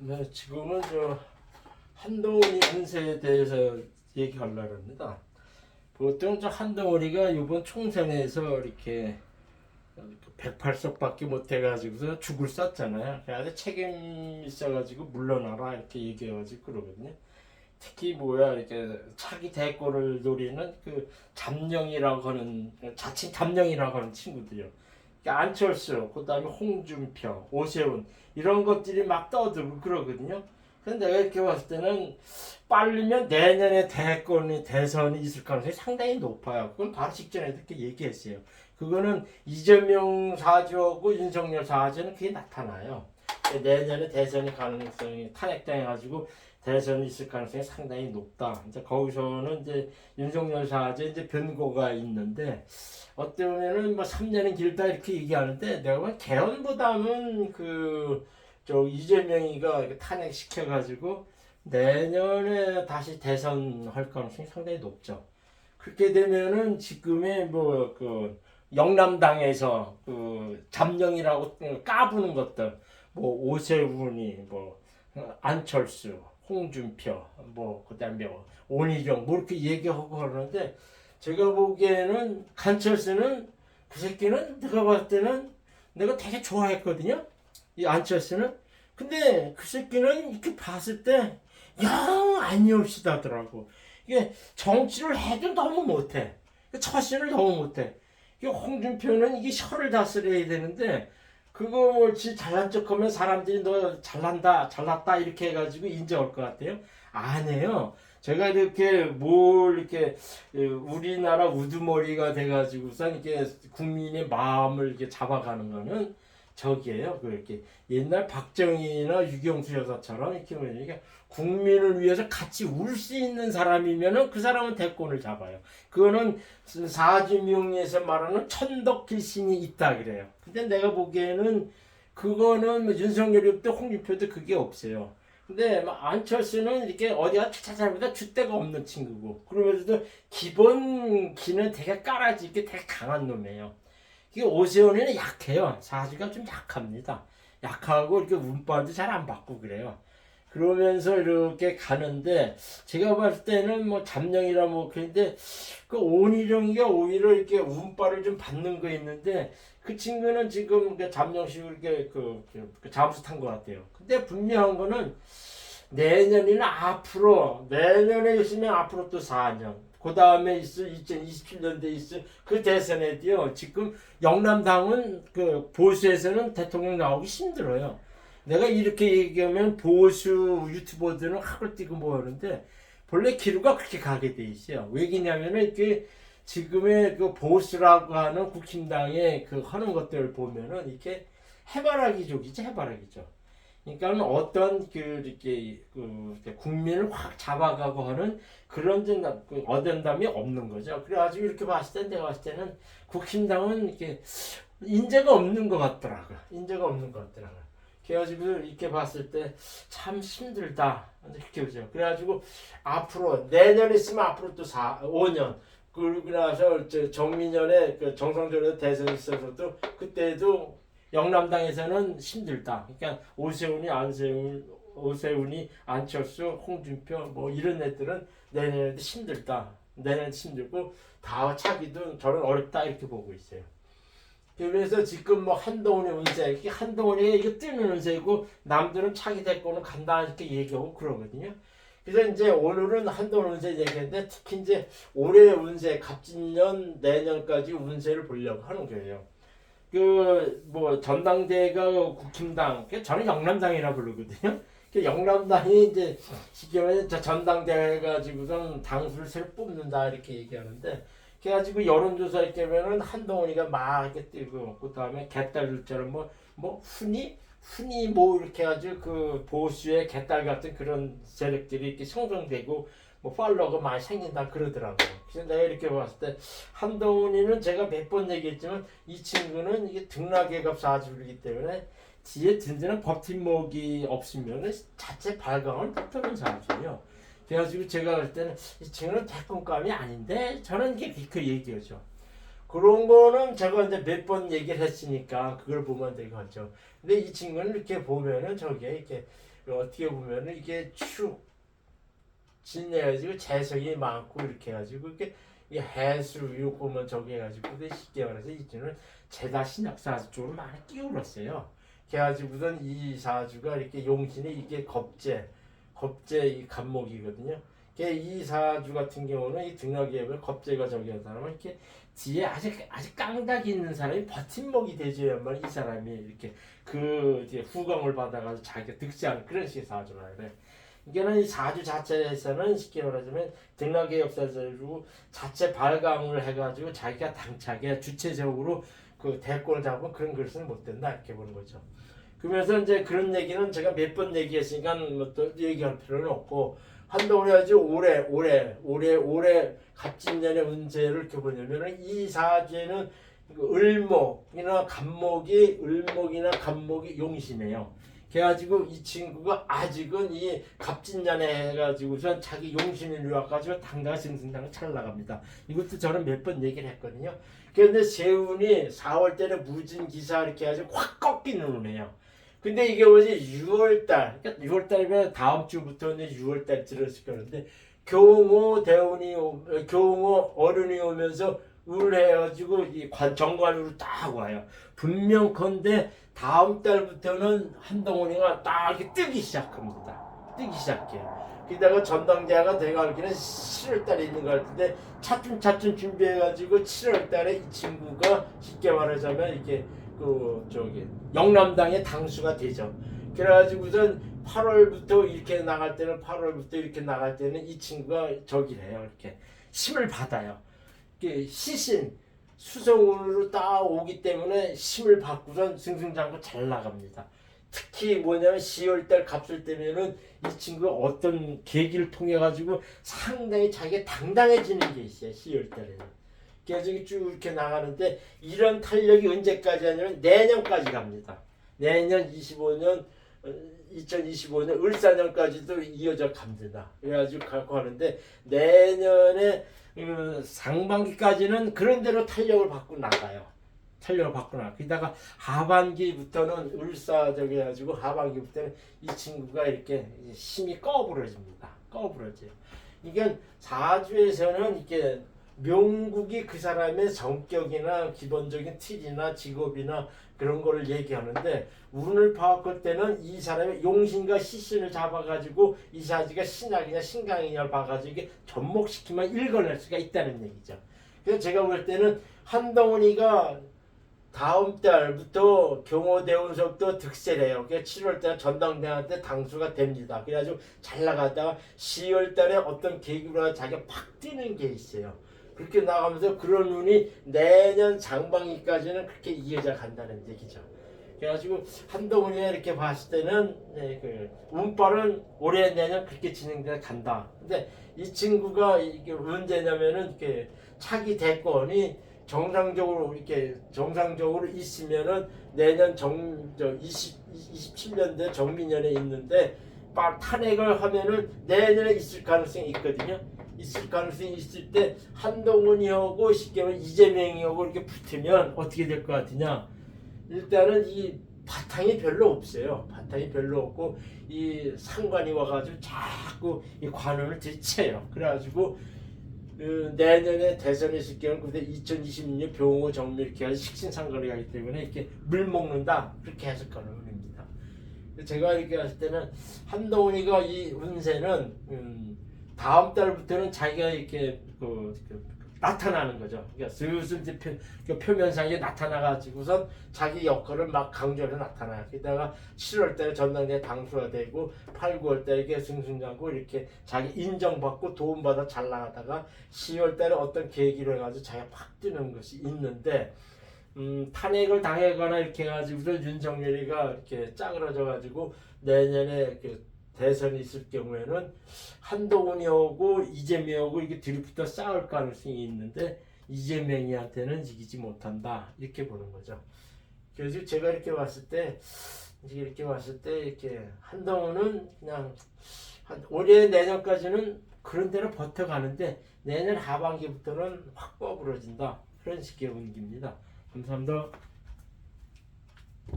네, 지금은 한동훈이 운세에 대해서 얘기하려고 합니다. 보통 한동훈이가 이번 총선에서 이렇게 108석밖에 못 해가지고서 죽을 쐈잖아요. 그래서 책임 있어가지고 물러나라 이렇게 얘기해가지고 그러거든요. 특히 이렇게 차기 대권을 노리는 그 잠룡이라고 하는 자칭 잠룡이라고 하는 친구들이요. 그러니까 안철수, 그다음에 홍준표, 오세훈 이런 것들이 막 떠들고 그러거든요. 근데 내가 이렇게 봤을 때는 빠르면 내년에 대선이 있을 가능성이 상당히 높아요. 그건 바로 직전에 이렇게 얘기했어요. 그거는 이재명 사주하고 윤석열 사주는 그게 나타나요. 내년에 대선이 가능성이 탄핵당해가지고 대선이 있을 가능성이 상당히 높다. 이제 거기서는 이제 윤석열 사제 이제 변고가 있는데 어쩌면은 3년은 길다 이렇게 얘기하는데 내가 보면 개헌보다는 이재명이가 탄핵시켜가지고 내년에 다시 대선할 가능성이 상당히 높죠. 그렇게 되면은 지금의 영남당에서 잠룡이라고 까부는 것들 오세훈이 안철수 홍준표 그다음에 원희룡 이렇게 얘기하고 그러는데 제가 보기에는 간철수는 그 새끼는 내가 봤을 때는 내가 되게 좋아했거든요. 이 안철수는. 근데 그 새끼는 이렇게 봤을 때 영 아니옵시다더라고. 이게 정치를 해도 너무 못해. 처신을 너무 못해. 홍준표는 이게 혀를 다스려야 되는데 그거 잘난 척하면 사람들이 너 잘났다 이렇게 해가지고 인정할 것 같아요. 아니에요. 제가 이렇게 이렇게 우리나라 우두머리가 돼가지고선 이렇게 국민의 마음을 이렇게 잡아가는 거는 저기에요. 그렇게 옛날 박정희나 유경수 여사처럼 이렇게 국민을 위해서 같이 울 수 있는 사람이면은 그 사람은 대권을 잡아요. 그거는 사주명리에서 말하는 천덕길신이 있다 그래요. 근데 내가 보기에는 그거는 윤석열이도 홍준표도 그게 없어요. 근데 안철수는 이렇게 어디가 차차차보다 줏대가 없는 친구고 그러면서도 기본 기는 되게 깔아지게 되게 강한 놈이에요. 이게 오세훈이는 약해요. 사주가 좀 약합니다. 약하고 이렇게 운빨도 잘 안 받고 그래요. 그러면서 이렇게 가는데 제가 봤을 때는 잠룡이라 그런데 그 온희룡이가 오히려 이렇게 운빨을 좀 받는 거 있는데 그 친구는 지금 잠룡식으로 이렇게 잠수 탄 것 같아요. 근데 분명한 거는 내년에 있으면 앞으로 또 4년 그 다음에 있을 2027년도에 있을 그 대선에도요. 지금 영남당은 보수에서는 대통령 나오기 힘들어요. 내가 이렇게 얘기하면 보수 유튜버들은 학을 띄고 하는데 본래 기류가 그렇게 가게 돼 있어요. 왜냐면은 이렇게 지금의 보수라고 하는 국힘당의 하는 것들을 보면은 이렇게 해바라기족이죠, 해바라기죠. 그러니까 어떤 이렇게 국민을 확 잡아가고 하는 그런 어den담이 없는 거죠. 그래가지고 이렇게 봤을 때 내가 봤을 때는 국힘당은 이렇게 인재가 없는 것 같더라고. 인재가 없는 것 같더라고. 그래가지고 이렇게 봤을 때 참 힘들다. 이렇게 보죠. 그래가지고 앞으로 내년 있으면 앞으로 또 5년. 그러고 나서 정민연의 정상적으로 대선에 있어서도 그때도 영남당에서는 힘들다. 그러니까 오세훈이 안철수, 홍준표 이런 애들은 내년에도 힘들다. 내년에도 힘들고 다 차기도 저는 어렵다 이렇게 보고 있어요. 그래서 지금 한동훈의 운세, 이게 한동훈이 이게 뜨는 운세고 남들은 차기 대권을 간다 이렇게 얘기하고 그러거든요. 그래서 이제 오늘은 한동훈 운세 얘기했는데 특히 이제 올해 운세, 갑진년 내년까지 운세를 보려고 하는 거예요. 전당대회가 국힘당, 저는 영남당이라 부르거든요. 영남당이 이제 시기면 전당대회 가지고선 당수를 새로 뽑는다 이렇게 얘기하는데, 그래가지고 여론조사 있게면은 한동훈이가 막 이렇게 뜨고, 그 다음에 개딸들처럼 훈이 이렇게 해가지고 보수의 개딸 같은 그런 세력들이 이렇게 형성되고 팔로워가 많이 생긴다 그러더라고요. 그래서 내가 이렇게 봤을 때 한동훈이는 제가 몇 번 얘기했지만 이 친구는 이게 등락계급 사주이기 때문에 뒤에 든든한 버팀목이 없으면 자체 발광을 못하는 사주예요. 그래가지고 제가 볼 때는 이 친구는 대권감이 아닌데 저는 이게 그 얘기죠. 그런 거는 제가 이제 몇 번 얘기를 했으니까 그걸 보면 되겠죠. 근데 이 친구는 이렇게 보면은 저게 이렇게 어떻게 보면은 이게 축 진해가지고 재성이 많고 이렇게 해가지고 이렇게 이 해수 이렇게 보면 저기 해가지고 근데 쉽게 말해서 이 친구는 제다 신약사주 쪽으로 많이 끼울었어요. 그래가지고선 이 사주가 이렇게 용신이 이게 겁재 이 간목이거든요. 이 사주 같은 경우는 이 등하기에 겁재가 저기 하다면 이렇게 뒤에 아직 깡닥이 있는 사람이 버팀목이 되줘야만 이 사람이 이렇게 그 뒤에 후광을 받아가지고 자기가 득세하는 그런 식의 사주라 그래. 이게는 이 사주 자체에서는 쉽게 말하자면 등락의 역사적으로 자체 발광을 해가지고 자기가 당차게 주체적으로 그 대권을 잡으면 그런 글쓰는 못 된다 이렇게 보는 거죠. 그러면서 이제 그런 얘기는 제가 몇 번 얘기했으니까 뭐또 얘기할 필요는 없고 한동훈이 아주 올해 갑진년의 운세를 이렇게 보냐면은 이 사주에는 을목이나 간목이 용신이에요. 그래가지고 이 친구가 아직은 이 갑진년에 해가지고선 자기 용신을 와가지고 당당한 승승장을 잘 나갑니다. 이것도 저는 몇 번 얘기를 했거든요. 그런데 세운이 4월 달에 무진기사 이렇게 해가지고 확 꺾이는 운이에요. 근데 이게 뭐지 6월달, 그러니까 6월달이면 다음 주부터는 6월달 들었을 거는데 경호 어른이 오면서 우울해가지고 이 정관으로 딱 와요. 분명컨대 다음 달부터는 한동훈이가 딱 이렇게 뜨기 시작합니다. 뜨기 시작해요. 게다가 전당대회가 돼가기는 7월달에 있는 것 같은데 차츰 준비해가지고 7월달에 이 친구가 쉽게 말하자면 이렇게 영남당의 당수가 되죠. 그래가지고선 8월부터 이렇게 나갈 때는 이 친구가 저기래요. 이렇게 힘을 받아요. 시신 수성으로 딱 오기 때문에 힘을 받고선 승승장구 잘 나갑니다. 특히 뭐냐면 10월달 갑술 때면은 이 친구가 어떤 계기를 통해 가지고 상당히 자기가 당당해지는 게 있어요. 10월달에는. 그래서 쭉 이렇게 나가는데 이런 탄력이 언제까지 하냐면 내년까지 갑니다. 내년 2025년 을사년까지도 이어져 갑니다. 그래가지고 가고 하는데 내년에 상반기까지는 그런 대로 탄력을 받고 나가요. 게다가 하반기부터는 을사적이 해가지고 하반기부터는 이 친구가 이렇게 힘이 꺼부러집니다. 이게 사주에서는 이게 명국이 그 사람의 성격이나 기본적인 틀이나 직업이나 그런 거를 얘기하는데 운을 파악할 때는 이 사람의 용신과 시신을 잡아가지고 이 사지가 신약이냐 신강이냐를 봐가지고 이게 접목시키면 읽어낼 수가 있다는 얘기죠. 그래서 제가 볼 때는 한동훈이가 다음 달부터 경호대운석도 득세래요. 7월달 전당대회 당수가 됩니다. 그래가지고 잘 나가다가 10월달에 어떤 계기로 자기가 팍 뛰는 게 있어요. 그렇게 나가면서 그런 운이 내년 상반기까지는 그렇게 이어져 간다는 얘기죠. 그래가지고 한동훈이 이렇게 봤을 때는 운빨은 올해 내년 그렇게 진행돼 간다. 근데 이 친구가 이게 언제냐면은 이렇게 차기 대권이 정상적으로 있으면은 내년 27년대 정민년에 있는데 탄핵을 하면은 내년에 있을 가능성이 있거든요. 있을 때 한동훈이하고 쉽게 말하면 이재명이하고 이렇게 붙으면 어떻게 될 것 같으냐? 일단은 이 바탕이 별로 없어요. 이 상관이 와가지고 자꾸 이 관원을 들이채요. 그래가지고 내년에 대선이 있을 경우 근데 2026년 병호 정밀 이렇게 해서 식신상관이 가기 때문에 이렇게 물 먹는다 그렇게 해석하는 겁니다. 제가 이렇게 했을 때는 한동훈이가 이 운세는 다음 달부터는 자기가 이렇게 나타나는 거죠. 그러니까 슬슬 표면상에 나타나가지고선 자기 역할을 막 강조해서 나타나요. 게다가 7월달에 전당대회 당수가 되고 8, 9월달에 이렇게 승승장구 이렇게 자기 인정받고 도움받아 잘 나가다가 10월달에 어떤 계기로 해가지고 자기가 팍 뜨는 것이 있는데 탄핵을 당하거나 이렇게 해가지고 윤석열이가 이렇게 짜그러져가지고 내년에 대선이 있을 경우에는 한동훈이하고 이재명하고 이게 들이붙어 싸울 가능성이 있는데 이재명이한테는 이기지 못한다 이렇게 보는 거죠. 그래서 제가 이렇게 봤을 때 이렇게 한동훈은 그냥 올해 내년까지는 그런 대로 버텨가는데 내년 하반기부터는 확 뻐부러진다. 그런 식의 운기입니다. 감사합니다.